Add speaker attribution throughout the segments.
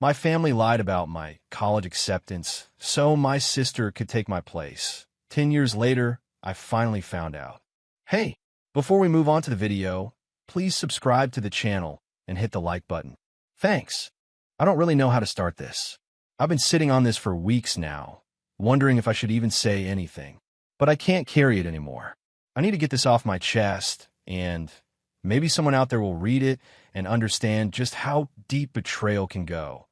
Speaker 1: My family lied about my college acceptance so my sister could take my place. 10 years later, I finally found out. Hey, before we move on to the video, please subscribe to the channel and hit the like button. Thanks. I don't really know how to start this. I've been sitting on this for weeks now, wondering if I should even say anything. But I can't carry it anymore. I need to get this off my chest, and maybe someone out there will read it and understand just how deep betrayal can go,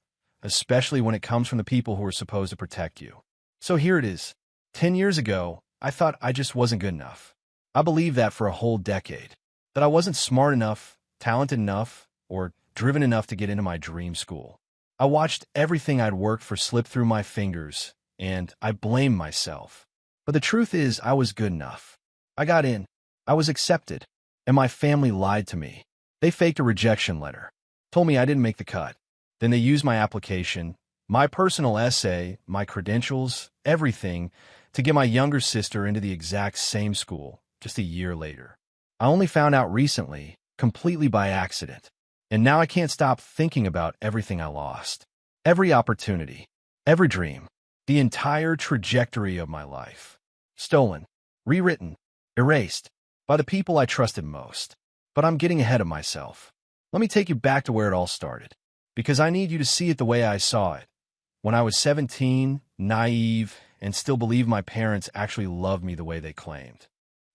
Speaker 1: especially when it comes from the people who are supposed to protect you. So here it is. 10 years ago, I thought I just wasn't good enough. I believed that for a whole decade, that I wasn't smart enough, talented enough, or driven enough to get into my dream school. I watched everything I'd worked for slip through my fingers, and I blamed myself. But the truth is, I was good enough. I got in, I was accepted, and my family lied to me. They faked a rejection letter, told me I didn't make the cut. Then they used my application, my personal essay, my credentials, everything, to get my younger sister into the exact same school just a year later. I only found out recently, completely by accident. And now I can't stop thinking about everything I lost. Every opportunity, every dream, the entire trajectory of my life. Stolen, rewritten, erased by the people I trusted most. But I'm getting ahead of myself. Let me take you back to where it all started, because I need you to see it the way I saw it. When I was 17, naive, and still believed my parents actually loved me the way they claimed.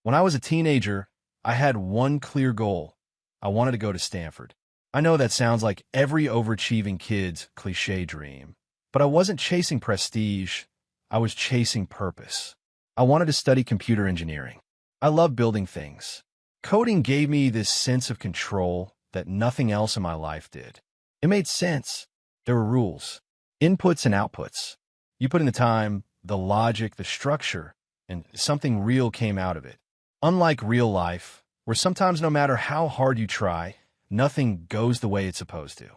Speaker 1: When I was a teenager, I had one clear goal. I wanted to go to Stanford. I know that sounds like every overachieving kid's cliché dream, but I wasn't chasing prestige. I was chasing purpose. I wanted to study computer engineering. I love building things. Coding gave me this sense of control that nothing else in my life did. It made sense. There were rules, inputs and outputs. You put in the time, the logic, the structure, and something real came out of it. Unlike real life, where sometimes no matter how hard you try, nothing goes the way it's supposed to.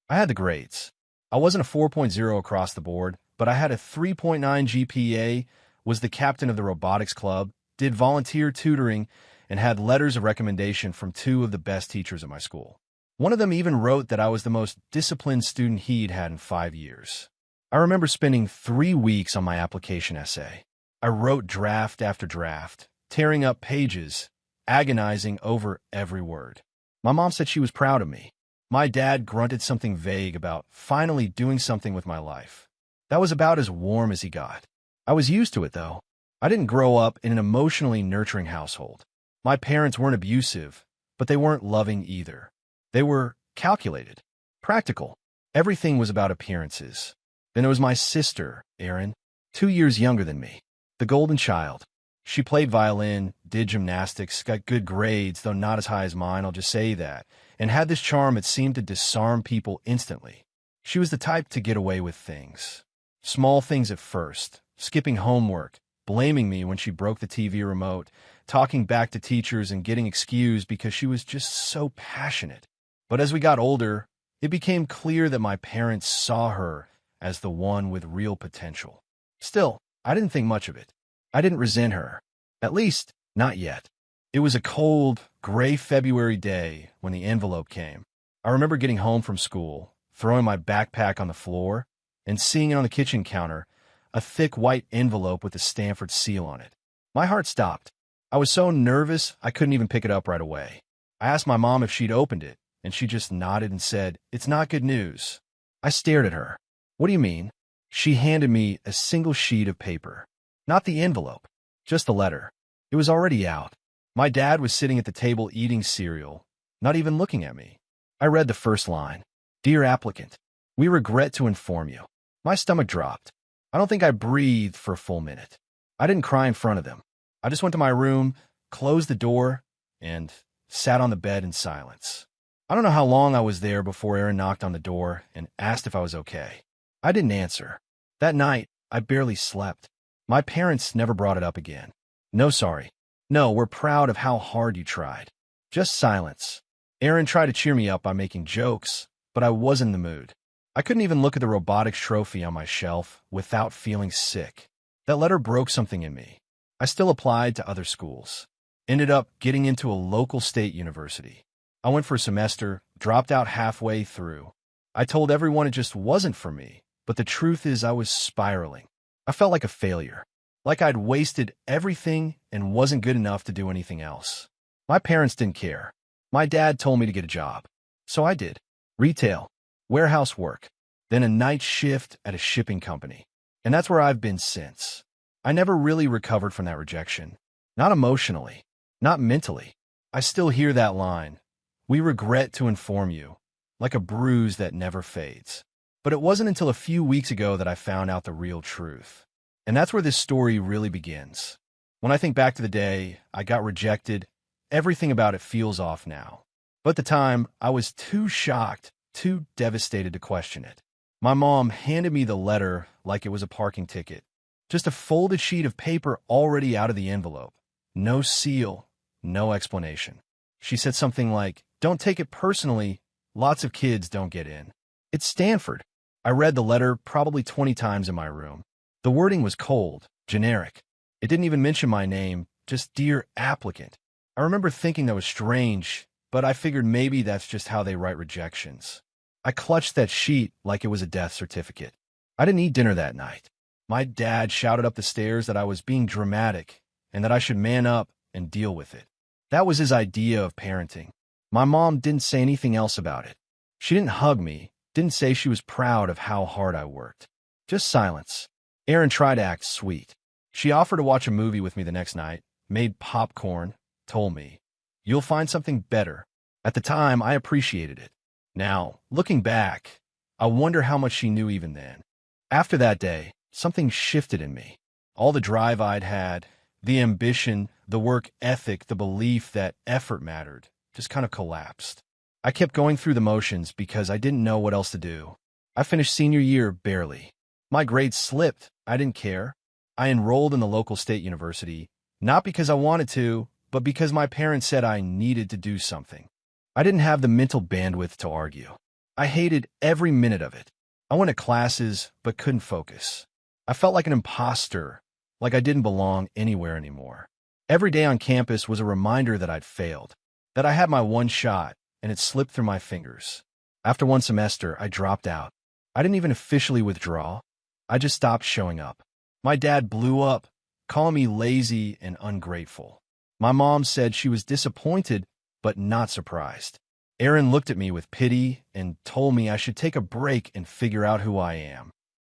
Speaker 1: I had the grades. I wasn't a 4.0 across the board, but I had a 3.9 GPA, was the captain of the robotics club, did volunteer tutoring, and had letters of recommendation from two of the best teachers at my school. One of them even wrote that I was the most disciplined student he'd had in 5 years. I remember spending 3 weeks on my application essay. I wrote draft after draft, tearing up pages, agonizing over every word. My mom said she was proud of me. My dad grunted something vague about finally doing something with my life. That was about as warm as he got. I was used to it, though. I didn't grow up in an emotionally nurturing household. My parents weren't abusive, but they weren't loving either. They were calculated, practical. Everything was about appearances. Then it was my sister, Erin, 2 years younger than me, the golden child. She played violin, did gymnastics, got good grades, though not as high as mine, I'll just say that, and had this charm that seemed to disarm people instantly. She was the type to get away with things. Small things at first, skipping homework, blaming me when she broke the TV remote, talking back to teachers and getting excused because she was just so passionate. But as we got older, it became clear that my parents saw her as the one with real potential. Still, I didn't think much of it. I didn't resent her. At least, not yet. It was a cold, gray February day when the envelope came. I remember getting home from school, throwing my backpack on the floor, and seeing it on the kitchen counter, a thick white envelope with the Stanford seal on it. My heart stopped. I was so nervous I couldn't even pick it up right away. I asked my mom if she'd opened it, and she just nodded and said, "It's not good news." I stared at her. "What do you mean?" She handed me a single sheet of paper. Not the envelope, just the letter. It was already out. My dad was sitting at the table eating cereal, not even looking at me. I read the first line. "Dear applicant, we regret to inform you." My stomach dropped. I don't think I breathed for a full minute. I didn't cry in front of them. I just went to my room, closed the door, and sat on the bed in silence. I don't know how long I was there before Erin knocked on the door and asked if I was okay. I didn't answer. That night, I barely slept. My parents never brought it up again. "No, sorry. No, we're proud of how hard you tried." Just silence. Erin tried to cheer me up by making jokes, but I wasn't in the mood. I couldn't even look at the robotics trophy on my shelf without feeling sick. That letter broke something in me. I still applied to other schools. Ended up getting into a local state university. I went for a semester, dropped out halfway through. I told everyone it just wasn't for me, but the truth is I was spiraling. I felt like a failure, like I'd wasted everything and wasn't good enough to do anything else. My parents didn't care. My dad told me to get a job. So I did. Retail, warehouse work, then a night shift at a shipping company. And that's where I've been since. I never really recovered from that rejection. Not emotionally, not mentally. I still hear that line. We regret to inform you, like a bruise that never fades. But it wasn't until a few weeks ago that I found out the real truth. And that's where this story really begins. When I think back to the day I got rejected, everything about it feels off now. But at the time, I was too shocked, too devastated to question it. My mom handed me the letter like it was a parking ticket. Just a folded sheet of paper already out of the envelope. No seal, no explanation. She said something like, "Don't take it personally. Lots of kids don't get in." It's Stanford. I read the letter probably 20 times in my room. The wording was cold, generic. It didn't even mention my name, just "Dear Applicant." I remember thinking that was strange, but I figured maybe that's just how they write rejections. I clutched that sheet like it was a death certificate. I didn't eat dinner that night. My dad shouted up the stairs that I was being dramatic and that I should man up and deal with it. That was his idea of parenting. My mom didn't say anything else about it. She didn't hug me, didn't say she was proud of how hard I worked. Just silence. Erin tried to act sweet. She offered to watch a movie with me the next night, made popcorn, told me, "You'll find something better." At the time, I appreciated it. Now, looking back, I wonder how much she knew even then. After that day, something shifted in me. All the drive I'd had, the ambition, the work ethic, the belief that effort mattered, just kind of collapsed. I kept going through the motions because I didn't know what else to do. I finished senior year barely. My grades slipped. I didn't care. I enrolled in the local state university, not because I wanted to, but because my parents said I needed to do something. I didn't have the mental bandwidth to argue. I hated every minute of it. I went to classes, but couldn't focus. I felt like an imposter, like I didn't belong anywhere anymore. Every day on campus was a reminder that I'd failed, that I had my one shot, and it slipped through my fingers. After one semester, I dropped out. I didn't even officially withdraw. I just stopped showing up. My dad blew up, calling me lazy and ungrateful. My mom said she was disappointed, but not surprised. Erin looked at me with pity and told me I should take a break and figure out who I am.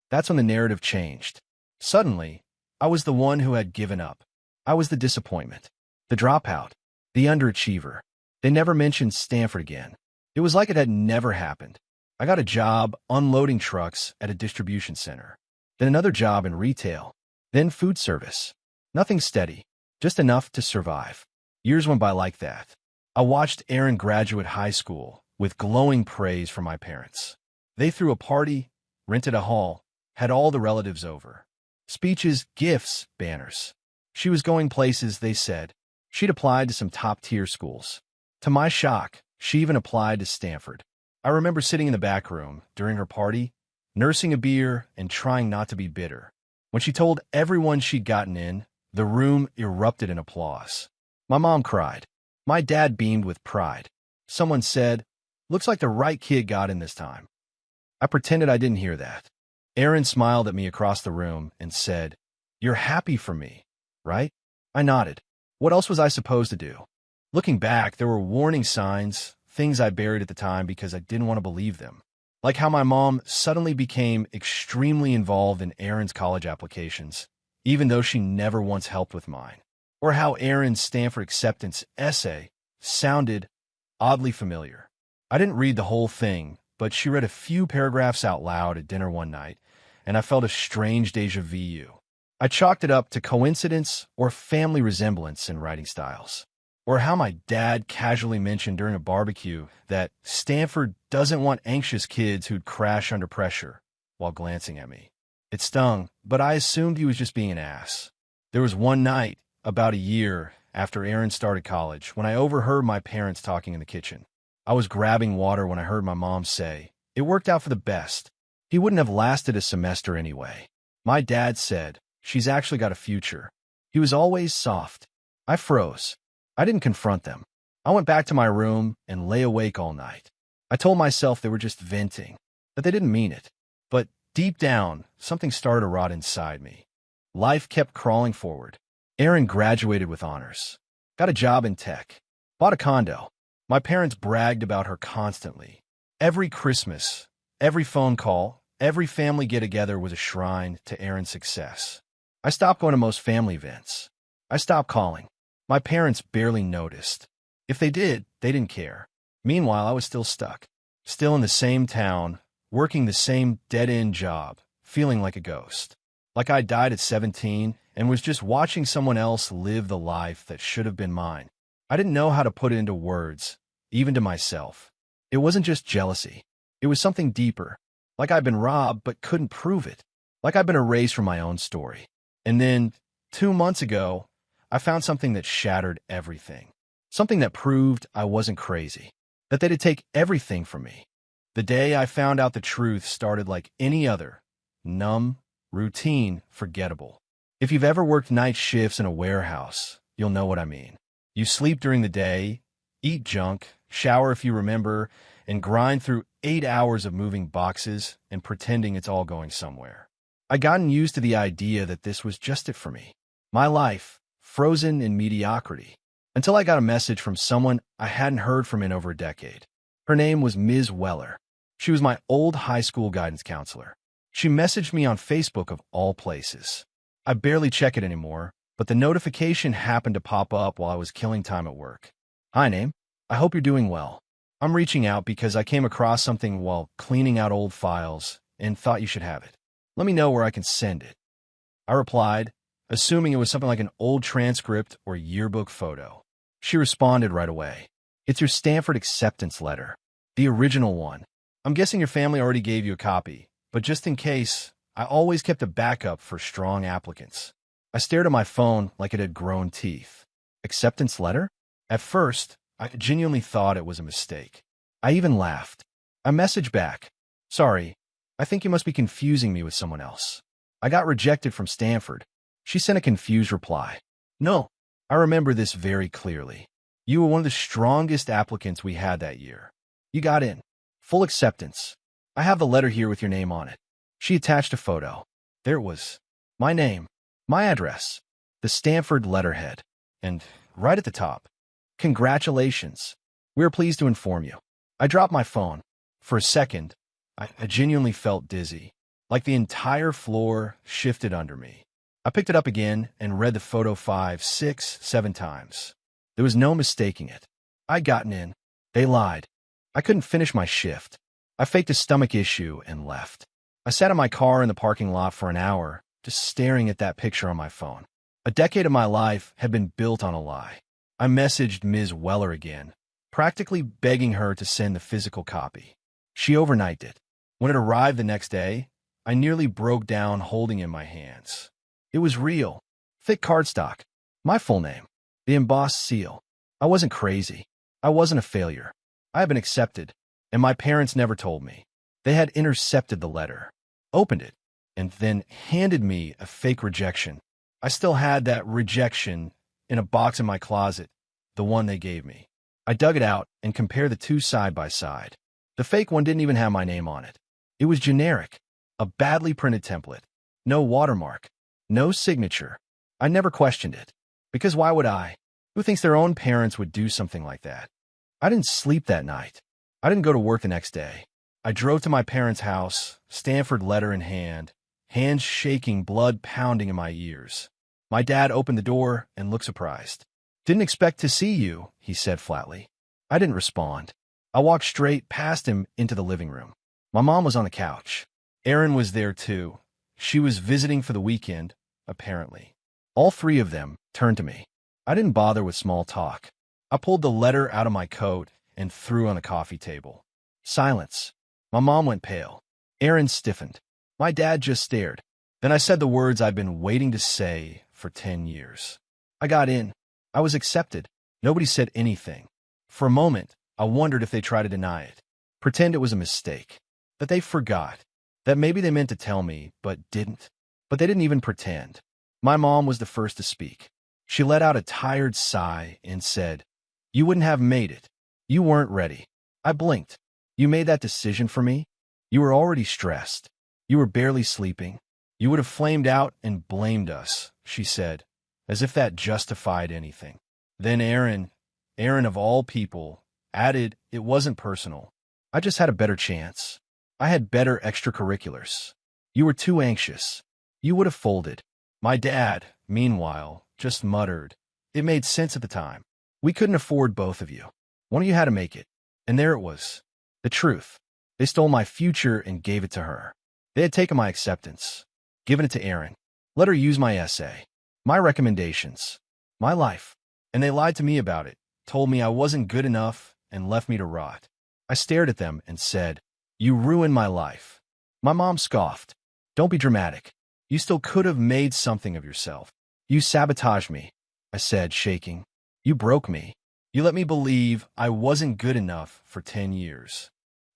Speaker 1: That's when the narrative changed. Suddenly, I was the one who had given up. I was the disappointment, the dropout, the underachiever. They never mentioned Stanford again. It was like it had never happened. I got a job unloading trucks at a distribution center, then another job in retail, then food service. Nothing steady, just enough to survive. Years went by like that. I watched Erin graduate high school with glowing praise from my parents. They threw a party, rented a hall, had all the relatives over. Speeches, gifts, banners. She was going places, they said. She'd applied to some top-tier schools. To my shock, she even applied to Stanford. I remember sitting in the back room during her party, nursing a beer and trying not to be bitter. When she told everyone she'd gotten in, the room erupted in applause. My mom cried. My dad beamed with pride. Someone said, "Looks like the right kid got in this time." I pretended I didn't hear that. Erin smiled at me across the room and said, "You're happy for me, right?" I nodded. What else was I supposed to do? Looking back, there were warning signs, things I buried at the time because I didn't want to believe them. Like how my mom suddenly became extremely involved in Erin's college applications, even though she never once helped with mine. Or how Erin's Stanford acceptance essay sounded oddly familiar. I didn't read the whole thing, but she read a few paragraphs out loud at dinner one night, and I felt a strange déjà vu. I chalked it up to coincidence or family resemblance in writing styles. Or how my dad casually mentioned during a barbecue that Stanford doesn't want anxious kids who'd crash under pressure while glancing at me. It stung, but I assumed he was just being an ass. There was one night, about a year after Erin started college, when I overheard my parents talking in the kitchen. I was grabbing water when I heard my mom say, "It worked out for the best. He wouldn't have lasted a semester anyway." My dad said, "She's actually got a future." He was always soft. I froze. I didn't confront them. I went back to my room and lay awake all night. I told myself they were just venting. but they didn't mean it. But deep down, something started to rot inside me. Life kept crawling forward. Erin graduated with honors, got a job in tech, bought a condo. My parents bragged about her constantly. Every Christmas, every phone call, every family get-together was a shrine to Erin's success. I stopped going to most family events. I stopped calling. My parents barely noticed. If they did, they didn't care. Meanwhile, I was still stuck, still in the same town, working the same dead-end job, feeling like a ghost. Like I died at 17 and was just watching someone else live the life that should have been mine. I didn't know how to put it into words, even to myself. It wasn't just jealousy. It was something deeper. Like I'd been robbed but couldn't prove it. Like I'd been erased from my own story. And then, 2 months ago, I found something that shattered everything. Something that proved I wasn't crazy. That they'd take everything from me. The day I found out the truth started like any other. Numb, routine, forgettable. If you've ever worked night shifts in a warehouse, you'll know what I mean. You sleep during the day, eat junk, shower if you remember, and grind through 8 hours of moving boxes and pretending it's all going somewhere. I'd gotten used to the idea that this was just it for me. My life, frozen in mediocrity. Until I got a message from someone I hadn't heard from in over a decade. Her name was Ms. Weller. She was my old high school guidance counselor. She messaged me on Facebook of all places. I barely check it anymore, but the notification happened to pop up while I was killing time at work. Hi, Name. I hope you're doing well. I'm reaching out because I came across something while cleaning out old files and thought you should have it. Let me know where I can send it. I replied, assuming it was something like an old transcript or yearbook photo. She responded right away. It's your Stanford acceptance letter. The original one. I'm guessing your family already gave you a copy, but just in case, I always kept a backup for strong applicants. I stared at my phone like it had grown teeth. Acceptance letter? At first, I genuinely thought it was a mistake. I even laughed. I messaged back. Sorry, I think you must be confusing me with someone else. I got rejected from Stanford. She sent a confused reply. No, I remember this very clearly. You were one of the strongest applicants we had that year. You got in. Full acceptance. I have the letter here with your name on it. She attached a photo. There it was. My name. My address. The Stanford letterhead. And right at the top. Congratulations. We are pleased to inform you. I dropped my phone. For a second, I genuinely felt dizzy. Like the entire floor shifted under me. I picked it up again and read the photo 5, 6, 7 times. There was no mistaking it. I'd gotten in. They lied. I couldn't finish my shift. I faked a stomach issue and left. I sat in my car in the parking lot for an hour, just staring at that picture on my phone. A decade of my life had been built on a lie. I messaged Ms. Weller again, practically begging her to send the physical copy. She overnighted it. When it arrived the next day, I nearly broke down holding it in my hands. It was real. Thick cardstock. My full name. The embossed seal. I wasn't crazy. I wasn't a failure. I had been accepted, and my parents never told me. They had intercepted the letter, opened it, and then handed me a fake rejection. I still had that rejection in a box in my closet, the one they gave me. I dug it out and compared the two side by side. The fake one didn't even have my name on it. It was generic, a badly printed template. No watermark, no signature. I never questioned it. Because why would I? Who thinks their own parents would do something like that? I didn't sleep that night. I didn't go to work the next day. I drove to my parents' house, Stanford letter in hand, hands shaking, blood pounding in my ears. My dad opened the door and looked surprised. Didn't expect to see you, he said flatly. I didn't respond. I walked straight past him into the living room. My mom was on the couch. Erin was there too. She was visiting for the weekend, apparently. All three of them turned to me. I didn't bother with small talk. I pulled the letter out of my coat and threw it on the coffee table. Silence. My mom went pale. Erin stiffened. My dad just stared. Then I said the words I'd been waiting to say for 10 years. I got in. I was accepted. Nobody said anything. For a moment, I wondered if they tried to deny it. Pretend it was a mistake. That they forgot. That maybe they meant to tell me, but didn't. But they didn't even pretend. My mom was the first to speak. She let out a tired sigh and said, "You wouldn't have made it. You weren't ready." I blinked. "You made that decision for me?" You were already stressed. You were barely sleeping. You would have flamed out and blamed us, she said, as if that justified anything. Then Aaron of all people, added it wasn't personal. I just had a better chance. I had better extracurriculars. You were too anxious. You would have folded. My dad, meanwhile, just muttered. It made sense at the time. We couldn't afford both of you. One of you had to make it. And there it was. The truth. They stole my future and gave it to her. They had taken my acceptance, given it to Erin, let her use my essay, my recommendations, my life. And they lied to me about it, told me I wasn't good enough, and left me to rot. I stared at them and said, "You ruined my life." My mom scoffed. "Don't be dramatic. You still could have made something of yourself. You sabotaged me," I said, shaking. "You broke me. You let me believe I wasn't good enough for 10 years.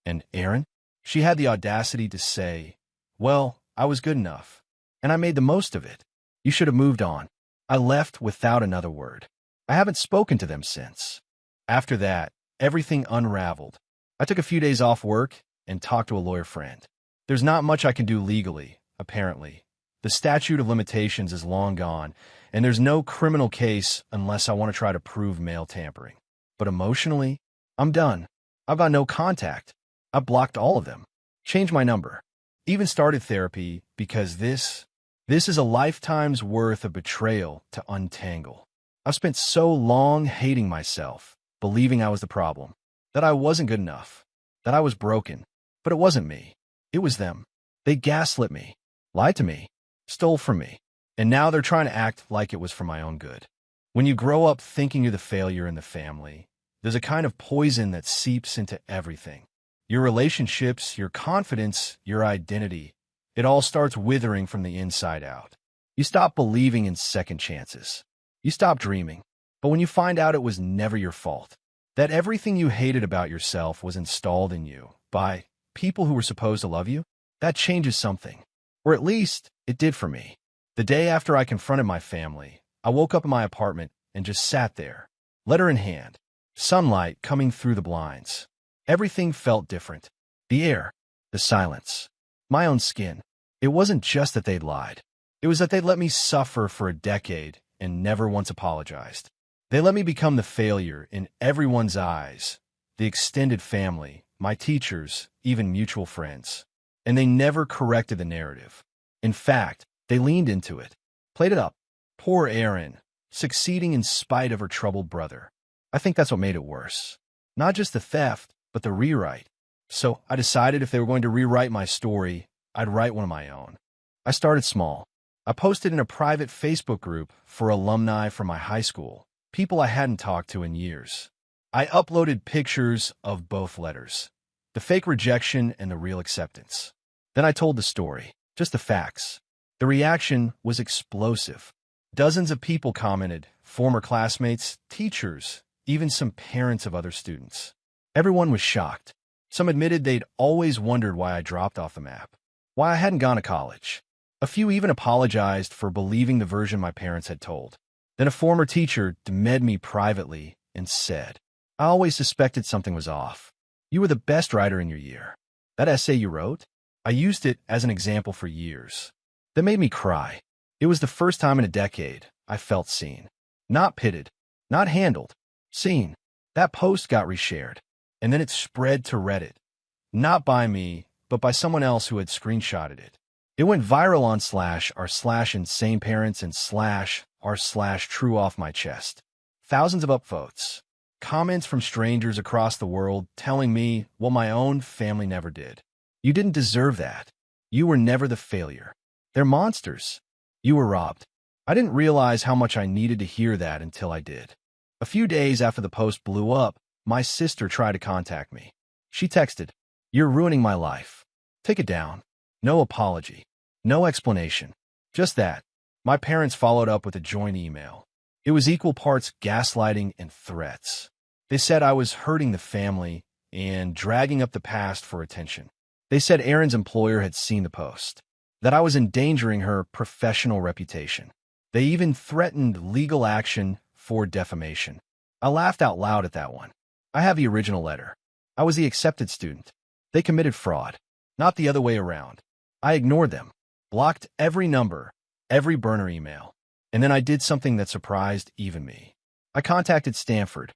Speaker 1: And Erin? She had the audacity to say, well, I was good enough, and I made the most of it. You should have moved on." I left without another word. I haven't spoken to them since. After that, everything unraveled. I took a few days off work and talked to a lawyer friend. There's not much I can do legally, apparently. The statute of limitations is long gone, and there's no criminal case unless I want to try to prove mail tampering. But emotionally, I'm done. I've got no contact. I blocked all of them. Changed my number. Even started therapy because this is a lifetime's worth of betrayal to untangle. I've spent so long hating myself, believing I was the problem, that I wasn't good enough, that I was broken. But it wasn't me. It was them. They gaslit me, lied to me, stole from me, and now they're trying to act like it was for my own good. When you grow up thinking you're the failure in the family, there's a kind of poison that seeps into everything. Your relationships, your confidence, your identity. It all starts withering from the inside out. You stop believing in second chances. You stop dreaming. But when you find out it was never your fault, that everything you hated about yourself was installed in you by people who were supposed to love you, that changes something. Or at least, it did for me. The day after I confronted my family, I woke up in my apartment and just sat there, letter in hand, sunlight coming through the blinds. Everything felt different. The air, the silence, my own skin. It wasn't just that they'd lied. It was that they'd let me suffer for a decade and never once apologized. They let me become the failure in everyone's eyes, the extended family, my teachers, even mutual friends. And they never corrected the narrative. In fact, they leaned into it, played it up. Poor Erin, succeeding in spite of her troubled brother. I think that's what made it worse. Not just the theft, but the rewrite. So I decided if they were going to rewrite my story, I'd write one of my own. I started small. I posted in a private Facebook group for alumni from my high school, people I hadn't talked to in years. I uploaded pictures of both letters, the fake rejection and the real acceptance. Then I told the story, just the facts. The reaction was explosive. Dozens of people commented, former classmates, teachers, even some parents of other students. Everyone was shocked. Some admitted they'd always wondered why I dropped off the map, why I hadn't gone to college. A few even apologized for believing the version my parents had told. Then a former teacher demed me privately and said, "I always suspected something was off. You were the best writer in your year. That essay you wrote? I used it as an example for years." That made me cry. It was the first time in a decade I felt seen. Not pitted, not handled, seen. That post got reshared. And then it spread to Reddit. Not by me, but by someone else who had screenshotted it. It went viral on /r/insaneparents and /r/true off my chest. Thousands of upvotes. Comments from strangers across the world telling me what my own family never did. You didn't deserve that. You were never the failure. They're monsters. You were robbed. I didn't realize how much I needed to hear that until I did. A few days after the post blew up, my sister tried to contact me. She texted, "You're ruining my life. Take it down." No apology. No explanation. Just that. My parents followed up with a joint email. It was equal parts gaslighting and threats. They said I was hurting the family and dragging up the past for attention. They said Erin's employer had seen the post, that I was endangering her professional reputation. They even threatened legal action for defamation. I laughed out loud at that one. I have the original letter. I was the accepted student. They committed fraud. not the other way around. I ignored them, blocked every number, every burner email, and then I did something that surprised even me. I contacted Stanford.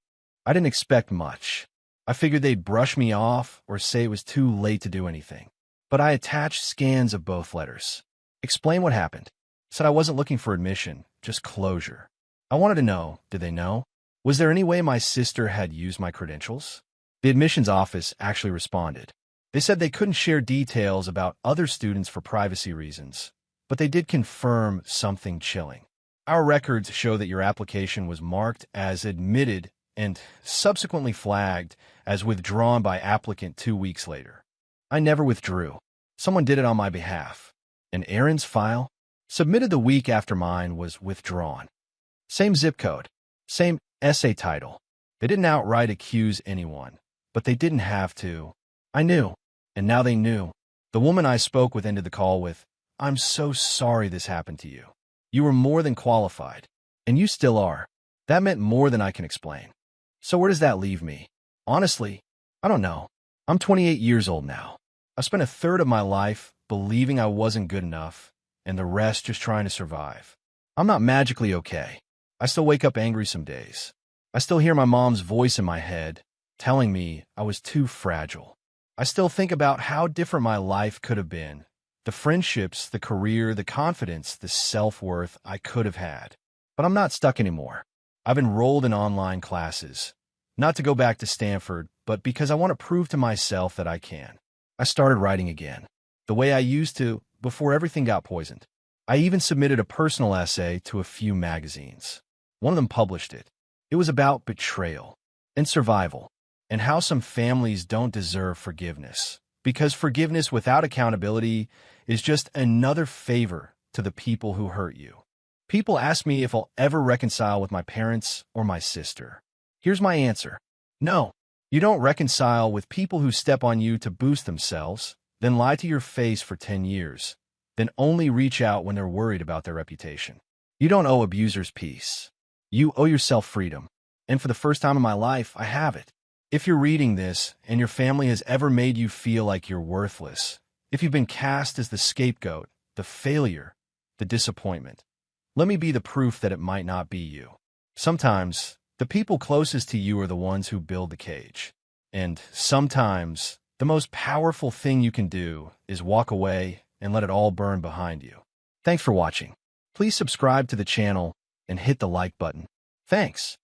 Speaker 1: I didn't expect much. I figured they'd brush me off or say it was too late to do anything. But I attached scans of both letters. Explained what happened. Said I wasn't looking for admission, just closure. I wanted to know, did they know? Was there any way my sister had used my credentials? The admissions office actually responded. They said they couldn't share details about other students for privacy reasons, but they did confirm something chilling. Our records show that your application was marked as admitted and subsequently flagged as withdrawn by applicant 2 weeks later. I never withdrew. Someone did it on my behalf. And Aaron's file, submitted the week after mine, was withdrawn. Same zip code, same essay title. They didn't outright accuse anyone, but they didn't have to. I knew, and now they knew. The woman I spoke with ended the call with, "I'm so sorry this happened to you. You were more than qualified, and you still are." That meant more than I can explain. So where does that leave me? Honestly, I don't know. I'm 28 years old now. I spent a third of my life believing I wasn't good enough, and the rest just trying to survive. I'm not magically okay. I still wake up angry some days. I still hear my mom's voice in my head telling me I was too fragile. I still think about how different my life could have been. The friendships, the career, the confidence, the self-worth I could have had. But I'm not stuck anymore. I've enrolled in online classes. Not to go back to Stanford, but because I want to prove to myself that I can. I started writing again, the way I used to before everything got poisoned. I even submitted a personal essay to a few magazines. One of them published it. It was about betrayal and survival, and how some families don't deserve forgiveness, because forgiveness without accountability is just another favor to the people who hurt you. People ask me if I'll ever reconcile with my parents or my sister. Here's my answer. No, you don't reconcile with people who step on you to boost themselves, then lie to your face for 10 years, then only reach out when they're worried about their reputation. You don't owe abusers peace. You owe yourself freedom. And for the first time in my life, I have it. If you're reading this and your family has ever made you feel like you're worthless, if you've been cast as the scapegoat, the failure, the disappointment, let me be the proof that it might not be you. Sometimes, the people closest to you are the ones who build the cage. And sometimes, the most powerful thing you can do is walk away and let it all burn behind you. Thanks for watching. Please subscribe to the channel and hit the like button. Thanks.